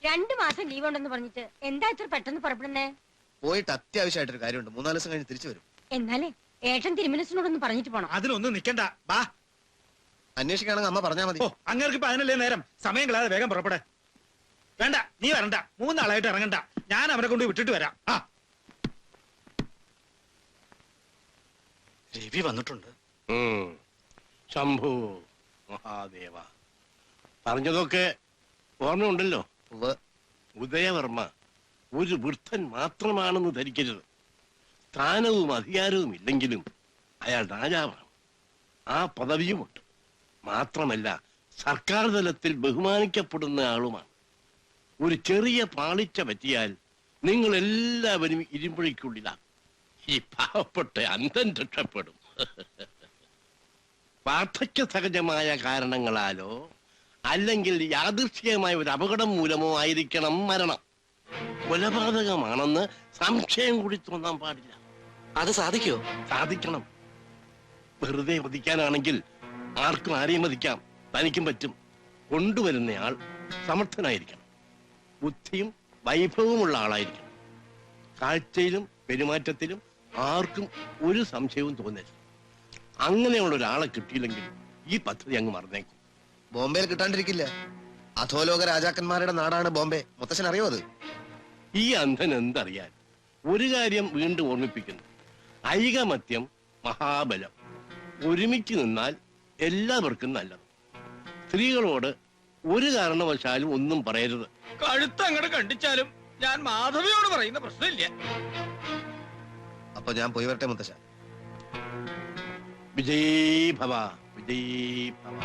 2 മാസം ലീവ് ഉണ്ടെന്ന് പറഞ്ഞിട്ട് എന്താ ഇത്ര പെട്ടെന്ന് പുറപ്പെടുന്നേ? പോയിട്ട് അത്യാവശ്യമായിട്ടൊരു കാര്യമുണ്ട്. 3-4 ദിവസം കഴിഞ്ഞ് തിരിച്ചു വരും. എന്നാലേ ഏട്ടൻ തിരുമനസിനോടൊന്ന് പറഞ്ഞിട്ട് പോണം. അതിലൊന്നും നിക്കണ്ട. വാ, അന്വേഷിക്കുകയാണെങ്കിൽ അമ്മ പറഞ്ഞാ മതി. ഓ, അങ്ങേർക്ക് ഇപ്പൊ അതിനല്ലേ നേരം. സമയം കളയാതെ വേഗം പുറപ്പെടെ. വേണ്ട, നീ വരണ്ട. 3 നാളായിട്ട് ഇറങ്ങണ്ട. ഞാൻ അവനെ കൊണ്ട് വിട്ടിട്ട് വരാം. ആ, രവി വന്നിട്ടുണ്ട്. ശംഭു മഹാദേവ, പറഞ്ഞതൊക്കെ ഓർമ്മയുണ്ടല്ലോ. ഉദയവർമ്മ ഒരു വൃദ്ധൻ മാത്രമാണെന്ന് ധരിക്കരുത്. സ്ഥാനവും അധികാരവും ഇല്ലെങ്കിലും അയാൾ രാജാവാണ്. ആ പദവിയുമുണ്ട്. മാത്രമല്ല സർക്കാർ തലത്തിൽ ബഹുമാനിക്കപ്പെടുന്ന ആളുമാണ്. ഒരു ചെറിയ പാളിച്ച പറ്റിയാൽ നിങ്ങൾ എല്ലാവരും ഇരുമ്പുഴയ്ക്കുള്ളിലാണ്. ഈ പാവപ്പെട്ട അന്ധൻ രക്ഷപ്പെടും. വാർദ്ധക്യ സഹജമായ കാരണങ്ങളാലോ അല്ലെങ്കിൽ യാദൃശ്ചികമായ ഒരു അപകടം മൂലമോ ആയിരിക്കണം മരണം. കൊലപാതകമാണെന്ന് സംശയം കൂടി തോന്നാൻ പാടില്ല. അത് സാധിക്കോ? സാധിക്കണം. വെറുതെ വധിക്കാനാണെങ്കിൽ ആർക്കും ആരെയും വധിക്കാം. തനിക്കും പറ്റും. കൊണ്ടുവരുന്നയാൾ സമർത്ഥനായിരിക്കണം. ബുദ്ധിയും വൈഭവമുള്ള ആളായിരിക്കണം. കാഴ്ചയിലും പെരുമാറ്റത്തിലും ആർക്കും ഒരു സംശയവും തോന്നരുത്. അങ്ങനെയുള്ള ഒരാളെ കിട്ടിയില്ലെങ്കിൽ ഈ പദ്ധതി അങ്ങ് മറന്നേക്കും. ബോംബെയിൽ കിട്ടാണ്ടിരിക്കില്ല. അധോലോക രാജാക്കന്മാരുടെ നാടാണ് ബോംബെ. മുത്തശ്ശൻ അറിയോ അത്? ഈ അന്ധൻ എന്തറിയാൻ? ഒരു കാര്യം വീണ്ടും ഓർമ്മിപ്പിക്കുന്നു. ഐകമത്യം മഹാബലം. ഒരുമിച്ച് നിന്നാൽ എല്ലാവർക്കും നല്ലത്. സ്ത്രീകളോട് ഒരു കാരണവശാലും ഒന്നും പറയരുത്. കഴുത്ത് അങ്ങോട്ട് കണ്ടിച്ചാലും ഞാൻ മാധവിയോട് പറയുന്ന പ്രശ്നമില്ല. അപ്പൊ ഞാൻ പോയി വരട്ടെ മുത്തശ്ശ. വിജയ് ഭവ, വിജയ് ഭവ.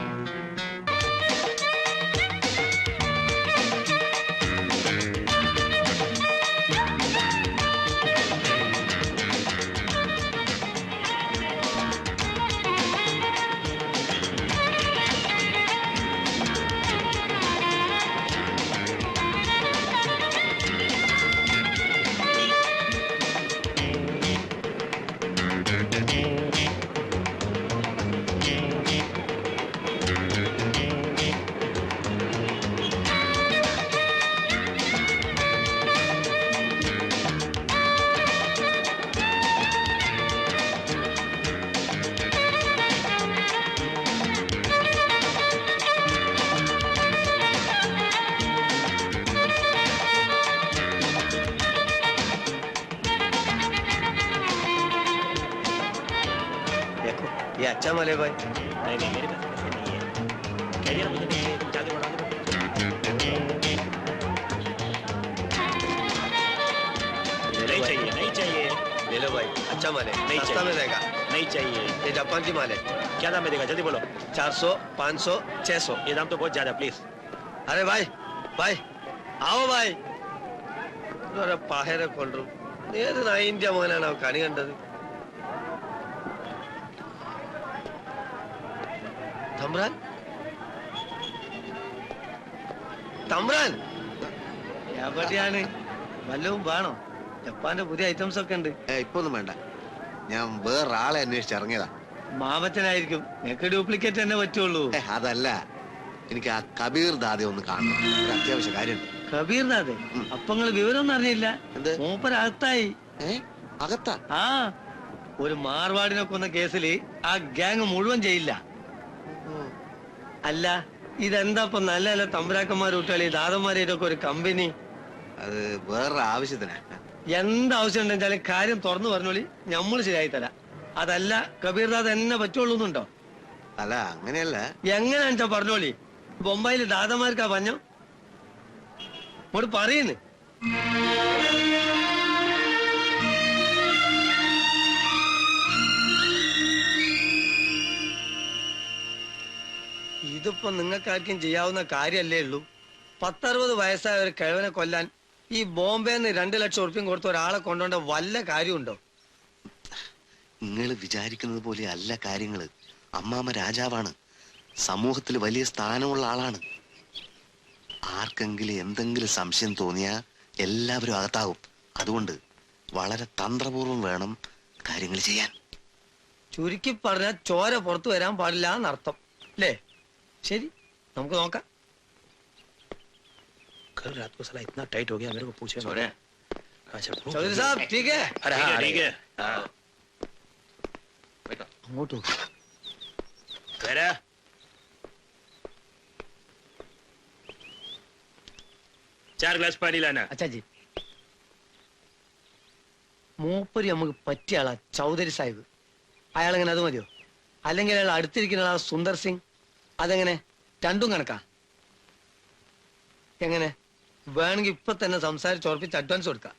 ये अच्छा माल है भाई। नहीं नहीं, मेरे पास पैसे नहीं है। कह दिया ना मुझे नहीं है, तुम जाके बढ़ा दो। नहीं चाहिए, नहीं चाहिए। ले लो भाई, अच्छा माल है, नहीं सस्ता चाहिए। में रहेगा। नहीं चाहिए। ये जापान की माल है। क्या दाम में देगा? जल्दी बोलो। 400, 500, 600। ये दाम तो बहुत ज्यादा, प्लीज। अरे भाई, भाई, आओ भाई. अरे पाहेरे कोल्डरू. ये तो ना इंडिया मोहना ना कहानी कंडது. तमरान? तमरान? എവിടെയാണ്? വല്ലതും വേണോ? ജപ്പാന്റെ പുതിയ ഐറ്റംസ് ഒക്കെ ഉണ്ട്. ഇപ്പൊ ഒന്നും വേണ്ട. ഞാൻ വേറൊരാളെ അന്വേഷിച്ച് ഇറങ്ങിയതാ. മാവച്ചനായിരിക്കും. നിനക്ക് ഡ്യൂപ്ലിക്കേറ്റ് തന്നെ പറ്റുള്ളൂ. അതല്ല, എനിക്ക് ആ കബീർ ദാദെ ഒന്ന് കാണണം. ഒരു അത്യാവശ്യ കാര്യമുണ്ട്. കബീർ ദാദെ? അപ്പൊ നിങ്ങള് വിവരമൊന്നും അറിഞ്ഞില്ല? എന്ത്? മൂപ്പരകത്തായി. അകത്താ? ആ, ഒരു മാർവാടിനെ കൊന്ന കേസില് ആ ഗ്യാങ് മുഴുവൻ ചെയ്യില്ല. അല്ല, ഇതെന്താ ഇപ്പൊ നല്ല നല്ല തമ്പുരാക്കന്മാർ കൂട്ടാളി ദാദന്മാരൊക്കെ ഒരു കമ്പനി? അത് വേറൊരു ആവശ്യത്തിനാ. എന്താവശ്യം ഉണ്ടെച്ചാലും കാര്യം തുറന്നു പറഞ്ഞോളി, നമ്മൾ ശരിയായി തരാം. അതല്ല കബീർ ദാദ എന്നെ പറ്റുള്ളൂന്നുണ്ടോ? അല്ല, അങ്ങനെയല്ല. എങ്ങനെയാണെച്ചാ പറഞ്ഞോളി. ബൊമ്പായില് ദാദന്മാർക്കാ പഞ്ഞോ? ഇങ്ങോട്ട് പറയുന്നു. ഇതിപ്പോ നിങ്ങൾക്കാർക്കും ചെയ്യാവുന്ന കാര്യല്ലേ ഉള്ളൂ. 10-60 വയസ്സായ ഒരു കിഴവനെ കൊല്ലാൻ ഈ ബോംബെന്ന് 2 ലക്ഷം ഉറുപ്പ്യം കൊടുത്ത ഒരാളെ കൊണ്ടുപോണ്ട വല്ല കാര്യമുണ്ടോ? നിങ്ങൾ വിചാരിക്കുന്നത് പോലെ അല്ല കാര്യങ്ങള്. അമ്മാമ്മ രാജാവാണ്. സമൂഹത്തിൽ വലിയ സ്ഥാനമുള്ള ആളാണ്. ആർക്കെങ്കിലും എന്തെങ്കിലും സംശയം തോന്നിയാ എല്ലാവരും അകത്താകും. അതുകൊണ്ട് വളരെ തന്ത്രപൂർവ്വം വേണം കാര്യങ്ങൾ ചെയ്യാൻ. ചുരുക്കി പറഞ്ഞാൽ ചോര പുറത്തു വരാൻ പാടില്ല എന്നർത്ഥം അല്ലേ? ശരി, നമുക്ക് നോക്കാം. कल रात को साला इतना टाइट हो गया मेरे को पूछे छोरे अच्छा चौधरी साहब ठीक है अरे हाँ ठीक है हाँ बैठो അങ്ങോട്ട് നോക്ക്. वरा चार ഗ്ലാസ് പാനി लाना അച്ഛാ ജി മൂപ്പര് നമുക്ക് പറ്റിയ ആളാ ചൗധരി സാഹിബ്. അയാളെങ്ങനെ അത് മതിയോ? അല്ലെങ്കിൽ അയാൾ അടുത്തിരിക്കുന്ന ആളാ സുന്ദർ സിംഗ്. അതെങ്ങനെ? രണ്ടും കണക്കാ. എങ്ങനെ വേണമെങ്കിൽ ഇപ്പൊ തന്നെ സംസാരിച്ച് ഉറപ്പിച്ച് അഡ്വാൻസ് കൊടുക്കാം.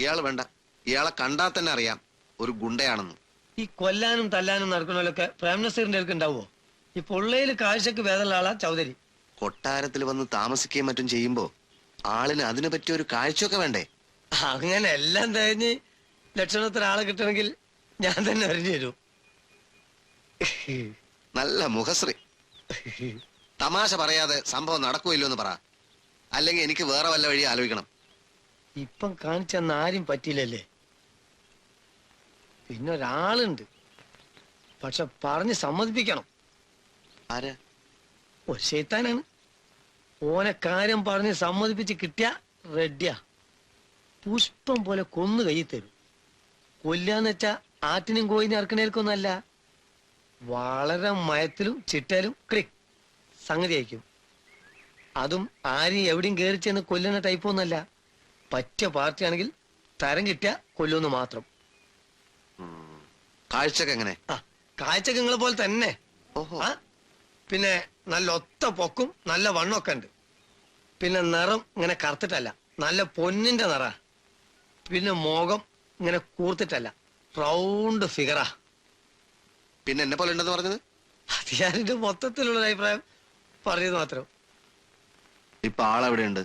ഇയാള് വേണ്ട, ഇയാളെ കണ്ടാൽ തന്നെ അറിയാം ഒരു ഗുണ്ടയാണെന്ന്. ഈ കൊല്ലാനും തല്ലാനും നടക്കണമല്ലൊക്കെ പ്രേംനസീറിന്റെ അടുക്ക് ഉണ്ടാവോ? ഈ പൊള്ളയിൽ കാഴ്ചക്ക് വേദമുള്ള ആളാ ചൗധരി. കൊട്ടാരത്തിൽ വന്ന് താമസിക്കുകയും മറ്റും ചെയ്യുമ്പോ ആളിന് അതിനെ പറ്റിയ ഒരു കാഴ്ചയൊക്കെ വേണ്ടേ? അങ്ങനെ എല്ലാം കഴിഞ്ഞ് ലക്ഷണത്തിന് ആളെ കിട്ടണമെങ്കിൽ ഞാൻ തന്നെ അറിഞ്ഞു തരൂ. നല്ല മുഖശ്രീ. തമാശ പറയാതെ സംഭവം നടക്കുമല്ലോ എന്ന് പറ, അല്ലെങ്കിൽ എനിക്ക് വേറെ വല്ല വഴി ആലോചിക്കണം. ഇപ്പം കാണിച്ചെന്ന് ആരും പറ്റിയില്ലല്ലേ? പിന്നെ ഒരാളുണ്ട്, പക്ഷെ പറഞ്ഞ് സമ്മതിപ്പിക്കണം. ആരാ? ഒരു ശൈത്താനാണ്. ഓനെ കാര്യം പറഞ്ഞ് സമ്മതിപ്പിച്ച് കിട്ടിയ റെഡിയാ. പുഷ്പം പോലെ കൊന്നു കൈ തരും. കൊല്ലാന്ന് വെച്ചാ ആറ്റിനും കോയിനും ഇറക്കണേൽക്കൊന്നല്ല, വളരെ മയത്തിലും ചിട്ടയിലും ക്ലിക് സംഗതി അയക്കും. അതും ആരും എവിടെയും കയറി ചെന്ന് കൊല്ലുന്ന ടൈപ്പൊന്നല്ല. പറ്റിയ പാർട്ടിയാണെങ്കിൽ തരം കിട്ടിയ കൊല്ലുമെന്ന് മാത്രം. കാഴ്ചക്ക് എങ്ങനെ? ആ കാഴ്ചക്ക് നിങ്ങളെ പോലെ തന്നെ. ഓഹോ. ആ പിന്നെ നല്ല ഒത്ത പൊക്കും നല്ല വണ്ണമൊക്കെ ഉണ്ട്. പിന്നെ നിറം ഇങ്ങനെ കറുത്തിട്ടല്ല, നല്ല പൊന്നിന്റെ നിറ. പിന്നെ മുഖം ഇങ്ങനെ കൂർത്തിട്ടല്ല, റൗണ്ട് ഫിഗറാ. പിന്നെ എന്നെ പോലെ ഉണ്ടെന്ന് പറഞ്ഞത്? അത് ഞാനിന്റെ മൊത്തത്തിലുള്ള അഭിപ്രായം പറഞ്ഞത് മാത്രം. ഇപ്പൊ ആളെവിടെയുണ്ട്?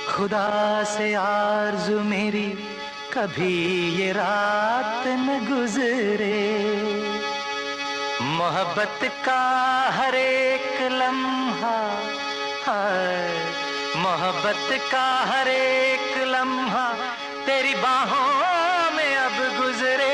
खुदा से आरज़ू मेरी कभी ये रात न गुजरे, मोहब्बत का हर एक लम्हा, हाय मोहब्बत का हर एक लम्हा तेरी बाहों में अब गुजरे.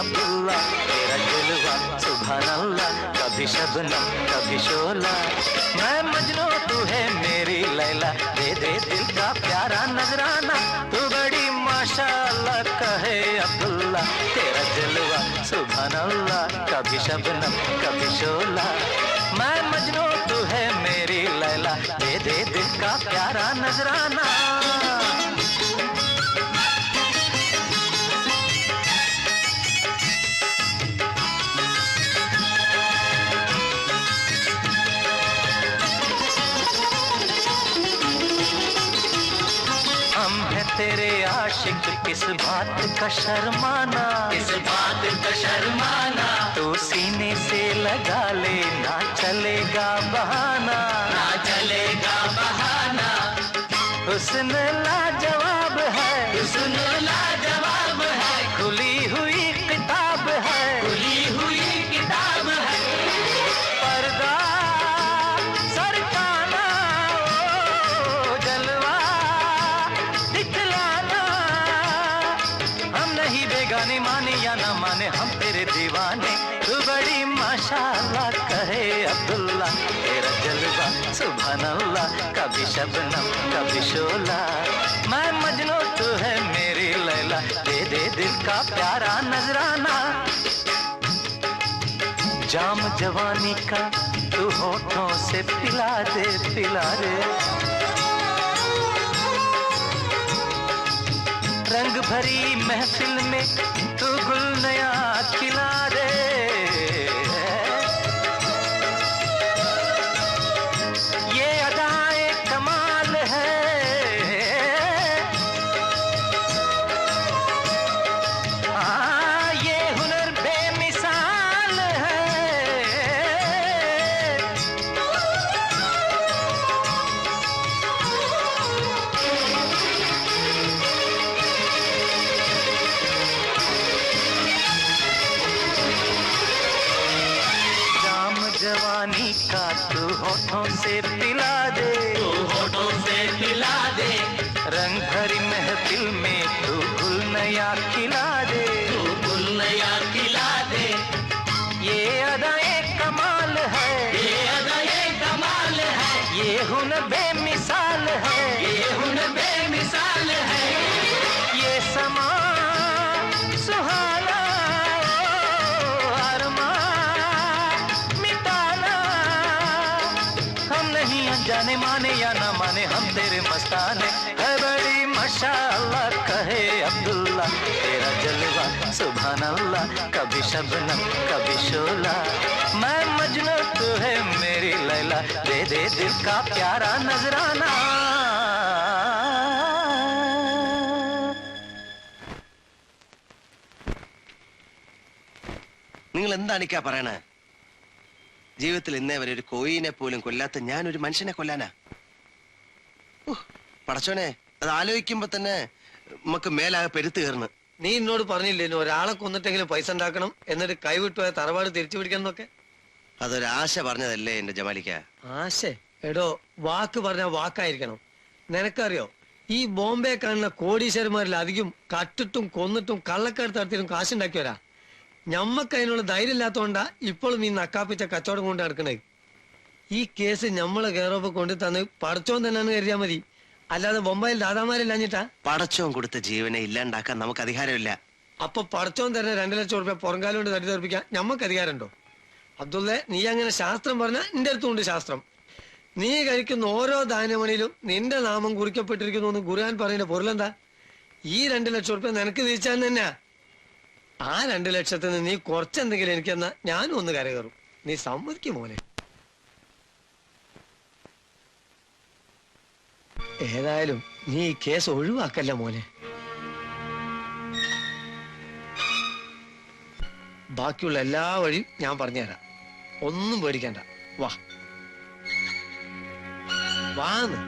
अब्दुल्ला तेरा जलवा सुभान अल्लाह, कभी शबनम कभी शोला, मैं मजनू तू है मेरी लैला, दे दे दिल का प्यारा नजराना, तू बड़ी माशाअल्लाह कहे अब्दुल्ला तेरा जलवा सुभान अल्लाह, कभी शबनम कभी शोला, मैं मजनू तू है मेरी लैला, दे दे दिल का प्यारा नजराना. तेरे आशिक किस बात का शर्माना, किस बात का शर्माना, तू सीने से लगा ले ना चलेगा बहाना, ना चलेगा बहाना, हुस्न लाजवाब है, हुस्न लाजवाब है, खुली हुई किताब है, खुली हुई किताब है, पर्दा सरकाना ओ जलवा दिखलाना, हम नहीं बेगाने माने या ना माने हम तेरे दीवाने, तू बड़ी माशाअल्लाह कहे अब्दुल्ला तेरा जलवा सुभान अल्लाह, कभी शबनम कभी शोला, मैं मजनू तू है मेरी लैला, दे दे दिल का प्यारा नजराना. जाम जवानी का तू होठों से पिला दे पिला दे, रंग भरी महफिल में तू गुल नया खिला दे, ये अदाए कमाल है, ये हुनर बेमिसाल है, जवानी का तू होठों से पिला दे, तू होठों से पिला दे, रंग भरी महफिल में तू गुल नया खिला दे, तू गुल नया खिला दे। ये अदाए कमाल है, ये अदाए कमाल है, ये हुनर बेमिसाल है, ये हुनर बेमिसाल है, ये समा सुहाना जाने माने या ना माने हम तेरे मस्ताने है बड़ी माशाअल्लाह कहे अब्दुल्ला तेरा जलवा सुभान अल्लाह कभी शबनम कभी शोला मैं मजनू तू है मेरी लैला दे दे दिल का प्यारा नजराना। നിങ്ങൾ എന്താണ് ഇക്കാ പറയണേ? ജീവിതത്തിൽ ഇന്നേ വരെ ഒരു കോയിനെ പോലും കൊല്ലാത്ത ഞാൻ ഒരു മനുഷ്യനെ കൊല്ലാനാ? പടച്ചോനെ, അത് ആലോചിക്കുമ്പോ തന്നെ നമുക്ക് മേലാകെ പെരുത്ത് കയറുന്നു. നീ എന്നോട് പറഞ്ഞില്ലേ ഒരാളെ കൊന്നിട്ടെങ്കിലും പൈസ ഉണ്ടാക്കണം, എന്നിട്ട് കൈവിട്ടു പോയ തറവാട് തിരിച്ചു പിടിക്കണം എന്നൊക്കെ? അതൊരാശ പറഞ്ഞതല്ലേ എന്റെ ജമാലിക്ക? ആശ എടോ, വാക്ക് പറഞ്ഞ വാക്കായിരിക്കണം. നിനക്കറിയോ, ഈ ബോംബെ കാണുന്ന കോടീശ്വരന്മാരിൽ അധികം കട്ടിട്ടും കൊന്നിട്ടും കള്ളക്കടത്ത് നടത്തിയിട്ടും കാശുണ്ടാക്കിയവരാ. ഞമ്മക്ക് അതിനുള്ള ധൈര്യം ഇല്ലാത്തോണ്ടാ ഇപ്പോഴും നീ നക്കാപ്പിച്ച കച്ചവടം കൊണ്ട് നടക്കണേ. ഈ കേസ് ഞമ്മളെ കെയറോപ്പ് കൊണ്ട് തന്ന് പടച്ചോൻ തന്നെയാണ് കരുതിയാ മതി, അല്ലാതെ ബൊമ്പായിൽ ദാദാമാരില്ലാഞ്ഞിട്ടാ. പടച്ചോൻ കൊടുത്ത ജീവനെ ഇല്ലാണ്ടാക്കാൻ നമുക്ക് അധികാരമില്ല. അപ്പൊ പടച്ചോൻ തന്നെ 2 ലക്ഷം രൂപ പുറങ്കാലം കൊണ്ട് തട്ടി തെറിപ്പിക്കാൻ ഞമ്മക്ക് അധികാരമുണ്ടോ? അബ്ദുള്ളേ, നീ അങ്ങനെ ശാസ്ത്രം പറഞ്ഞ നിന്റെ അടുത്തുണ്ട് ശാസ്ത്രം. നീ കഴിക്കുന്ന ഓരോ ധാന്യമണിയിലും നിന്റെ നാമം കുറിക്കപ്പെട്ടിരിക്കുന്നു എന്ന് ഖുർആൻ പറയുന്ന പൊരുളെന്താ? ഈ 2 ലക്ഷം രൂപ നിനക്ക് തിരിച്ചാൽ തന്നെയാ. ആ 2 ലക്ഷത്തിൽ നിന്ന് നീ കുറച്ചെന്തെങ്കിലും എനിക്കെന്നാ ഞാനും ഒന്ന് കരകയറും. നീ സമ്മതിക്കും മോനെ. ഏതായാലും നീ ഈ കേസ് ഒഴിവാക്കല്ല മോനെ. ബാക്കിയുള്ള എല്ലാ വഴിയും ഞാൻ പറഞ്ഞുതരാം, ഒന്നും പേടിക്കണ്ട. വാ വാന്ന്.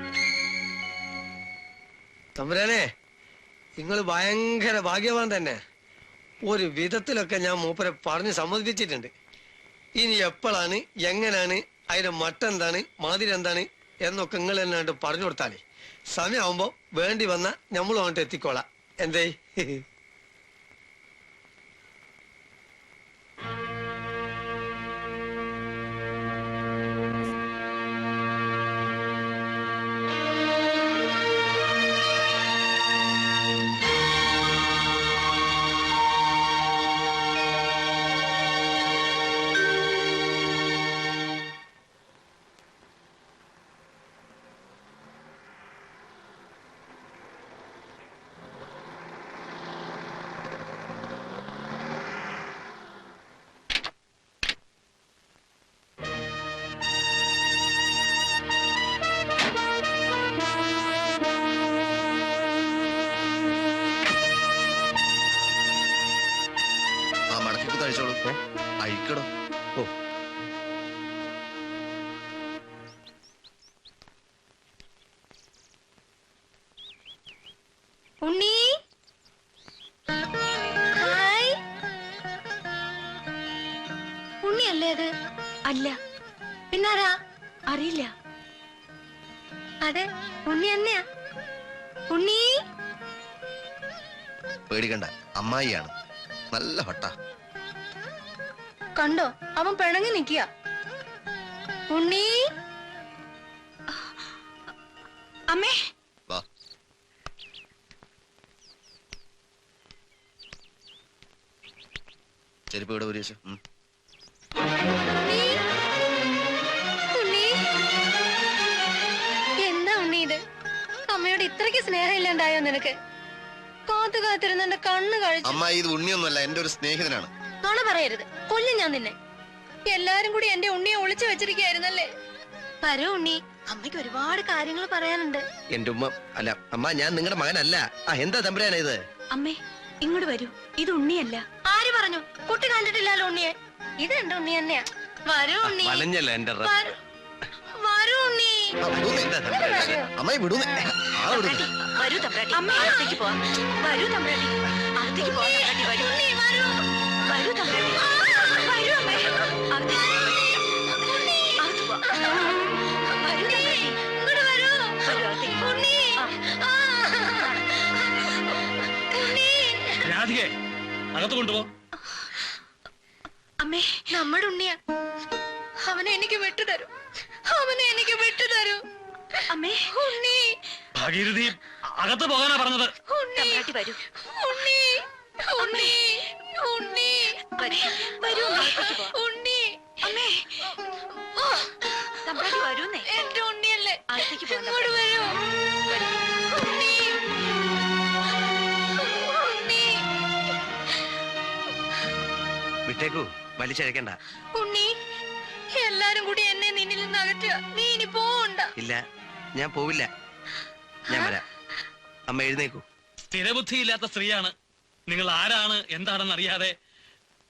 തമ്പുരാനെ, നിങ്ങൾ ഭയങ്കര ഭാഗ്യവാൻ തന്നെ. ഒരു വിധത്തിലൊക്കെ ഞാൻ മൂപ്പരെ പറഞ്ഞ് സമ്മതിപ്പിച്ചിട്ടുണ്ട്. ഇനി എപ്പോഴാണ്, എങ്ങനെയാണ്, അതിന്റെ മട്ടെന്താണ്, മാതിരി എന്താണ് എന്നൊക്കെ നിങ്ങൾ എന്നാണ്ട് പറഞ്ഞു കൊടുത്താലേ സമയമാകുമ്പോ വേണ്ടി വന്ന നമ്മളും അങ്ങോട്ട് എത്തിക്കോളാം. എന്തേ? അഴിക്കടോ. ഓ, ഉണ്ണി, ഹായ്. ഉണ്ണിയല്ലേ അത്? അല്ല. പിന്നാരാ? അറിയില്ല. അതെ, ഉണ്ണി തന്നെയാ. ഉണ്ണി, പേടിക്കണ്ട, അമ്മായിയാണ്. നല്ല ഹട്ടാ. കണ്ടോ, അവൻ പിണങ്ങി നിക്കുക. ഉണ്ണി, അമ്മേ. വാ. ചെരുപ്പ് ഇവിടെ ഒരു ദിവസം. എന്താ ഉണ്ണി ഇത്? അമ്മയോട് ഇത്രയ്ക്ക് സ്നേഹം ഇല്ലാണ്ടായോ നിനക്ക്? കാത്തു കാത്തിരുന്ന് എന്റെ കണ്ണ് കഴിച്ചു. അമ്മായി, ഇത് ഉണ്ണിയൊന്നുമല്ല, എന്റെ ഒരു സ്നേഹിതനാണ്. നുണ പറയരുത്, കൊല്ലും ഞാൻ നിന്നെ. എല്ലാരും കൂടി എന്റെ ഉണ്ണിയെ ഒളിച്ചു വെച്ചിരിക്കായിരുന്നല്ലേ? വരൂ ഉണ്ണി, അമ്മയ്ക്ക് ഒരുപാട് കാര്യങ്ങൾ പറയാനുണ്ട്. എന്റെ ഉമ്മ അല്ല അമ്മ, ഞാൻ നിങ്ങളുടെ മകനല്ല. എന്താ തമ്പുരാനാ ഇത്? അമ്മേ, ഇങ്ങോട്ട് വരൂ. ഇത് ഉണ്ണിയല്ല. ആര് പറഞ്ഞു? കുട്ടി കണ്ടിട്ടില്ലല്ലോ ഉണ്ണിയെ. ഇത് എന്റെ ഉണ്ണി തന്നെയാ. വരൂ ഉണ്ണി. വളഞ്ഞല്ല എന്റെ വരൂ ഉണ്ണി. അമ്മായി വിടുന്നേ. വരൂ തമ്പ്രാട്ടി, അമ്മ അകത്തേക്ക് പോവാം. വരൂ തമ്പ്രാട്ടി, അകത്തേക്ക് പോവാം. തമ്പ്രാട്ടി വരൂ. വരൂ തമ്പ്രാട്ടി, വരൂ അമ്മേ. അകത്തേക്ക് അകത്ത് കൊണ്ടുപോ. അമ്മേ, നമ്മുടെ ഉണ്ണിയാ. അവനെ എനിക്ക് വിട്ടുതരൂ. അവനെ എനിക്ക് വിട്ടുതരൂ. അമ്മേ, ഉണ്ണി. ഭാഗീരഥി, അകത്ത് പോകാനാ പറഞ്ഞത്. ഉണ്ണി വരൂ. ഉണ്ണി, ഉണ്ണി, ഉണ്ണി, വരൂ. ഉണ്ണി, അമ്മേ, തമ്പ്രാട്ടി വരൂന്നേ. എന്റെ ഉണ്ണിയല്ലേ, ഇങ്ങോട്ട് വരൂ. ഉണ്ണി, ഉണ്ണി. വിട്ടേക്കൂ, വലിച്ചഴക്കണ്ട. ഉണ്ണി, എല്ലാരും കൂടി എന്നെ നിന്നിൽ നിന്ന് അകറ്റുക. നീ ഇനി പോണ്ട. ഇല്ല, ഞാൻ പോവില്ല. ഞാൻ വരാം. അമ്മ എഴുന്നേക്കൂ. സ്ഥിരബുദ്ധിയില്ലാത്ത സ്ത്രീയാണ്. നിങ്ങൾ ആരാണ് എന്താണെന്ന് അറിയാതെ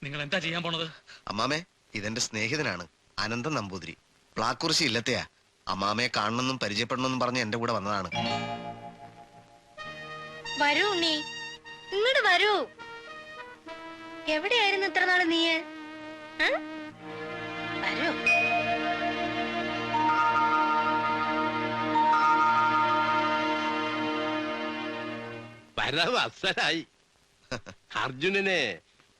നിങ്ങൾ എന്താ ചെയ്യാൻ പോണത്? അമ്മാമേ, ഇതെന്റെ സ്നേഹിതനാണ് അനന്തൻ നമ്പൂതിരി. പ്ലാക്കുറിശി ഇല്ലത്തെയാ. അമ്മാമയെ കാണണമെന്നും പരിചയപ്പെടണമെന്നും പറഞ്ഞ് എന്റെ കൂടെ വന്നതാണ്. വരൂ ഉണ്ണി, ഇങ്ങോട്ട് വരൂ. എവിടെയായിരുന്നു ഇത്ര നാള് നീ? വരൂ. പരവസരായി. അർജുനനെ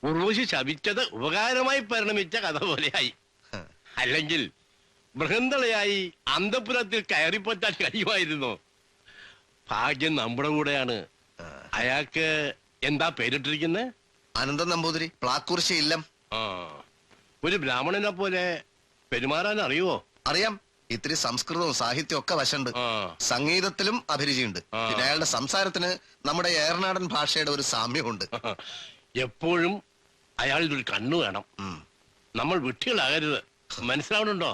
ഉർവശി ശപിച്ചത് ഉപകാരമായി പരിണമിച്ച കഥ പോലെയായി. അല്ലെങ്കിൽ ബൃഹന്തളയായി അന്തപുരത്തിൽ കയറിപ്പറ്റാൻ കഴിയുമായിരുന്നു. ഭാഗ്യം നമ്മുടെ കൂടെയാണ്. അയാൾക്ക് എന്താ പേരിട്ടിരിക്കുന്നത്? അനന്തൻ നമ്പൂതിരി, പ്ലാക്കുറിശി ഇല്ലം. ആ, ഒരു ബ്രാഹ്മണനെ പോലെ പെരുമാറാൻ അറിയുവോ? അറിയാം. ഇത്തിരി സംസ്കൃതവും സാഹിത്യവും ഒക്കെ വശമുണ്ട്. ആ, സംഗീതത്തിലും അഭിരുചിയുണ്ട്. പിന്നെ അയാളുടെ സംസാരത്തിന് നമ്മുടെ ഏറനാടൻ ഭാഷയുടെ ഒരു സാമ്യമുണ്ട്. എപ്പോഴും അയാളുടെ ഒരു കണ്ണു വേണം. നമ്മൾ വിട്ടികളാകരുത്. മനസ്സിലാവണുണ്ടോ?